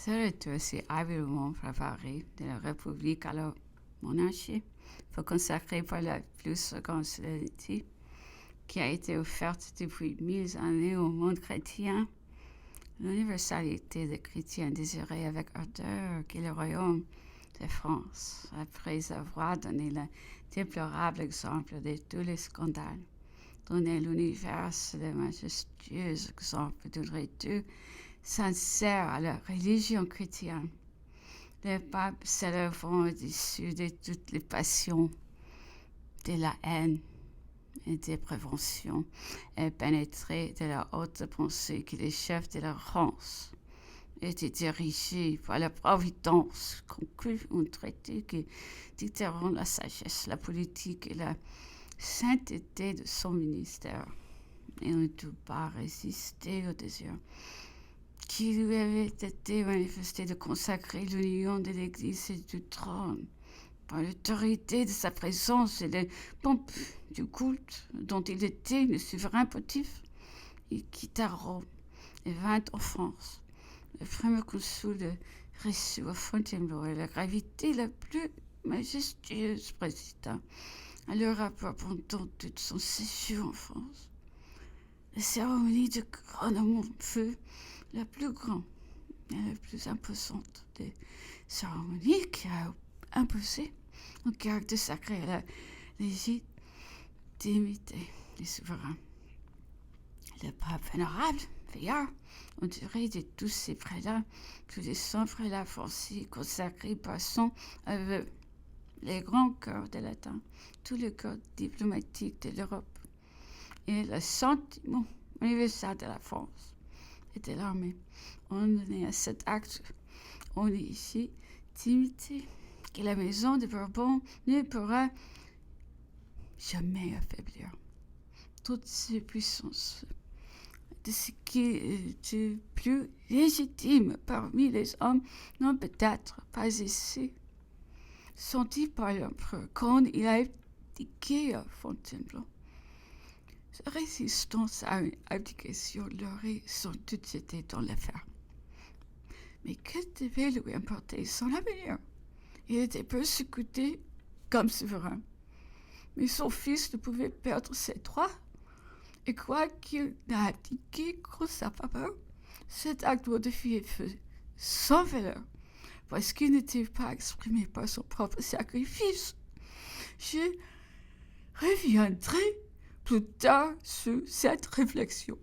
Cela est aussi habilement préparé de la République à la monarchie, pour consacrer par la plus grande solennité qui a été offerte depuis 1000 années au monde chrétien. L'universalité des chrétiens désirait avec ardeur que le royaume de France, après avoir donné le déplorable exemple de tous les scandales, donnait l'univers le majestueux exemple d'un retour sincère à la religion chrétienne. Le pape s'élevant au-dessus de toutes les passions, de la haine et des préventions, et pénétré de la haute pensée que les chefs de la France étaient dirigés par la providence, conclut un traité qui dicteront la sagesse, la politique et la sainteté de son ministère. Et ne peut pas résister au désir qui lui avait été manifesté de consacrer l'union de l'Église et du trône par l'autorité de sa présence et les pompes du culte dont il était le souverain pontife. Il quitta Rome et vint en France. Le premier consul reçut à Fontainebleau et la gravité la plus majestueuse président à leur rapport pendant tout son séjour en France. La cérémonie de couronnement fut la plus grande et la plus imposante des cérémonies qui a imposé un caractère sacré à la légitimité des souverains. Le pape vénérable, veilla, entouré de tous ses prélats, tous les 100 prélats français consacrés par son aveu, les grands corps de latin, tous les corps diplomatiques de l'Europe et le sentiment universel de la France et de l'armée. On est à cet acte, on est ici d'imiter que la maison de Bourbon ne pourra jamais affaiblir toutes ses puissances de ce qui est le plus légitime parmi les hommes n'ont peut-être pas ici senti par l'empereur quand il a abdiqué à Fontainebleau. Sa résistance à une abdication l'aurait sans doute jeté dans l'affaire. Mais que devait lui importer son avenir? Il était persécuté comme souverain. Mais son fils ne pouvait perdre ses droits. Et quoiqu'il n'a abdiqué qu'en sa faveur, cet acte modifié fut sans valeur, parce qu'il n'était pas exprimé par son propre sacrifice. Je reviendrai plus tard sur cette réflexion.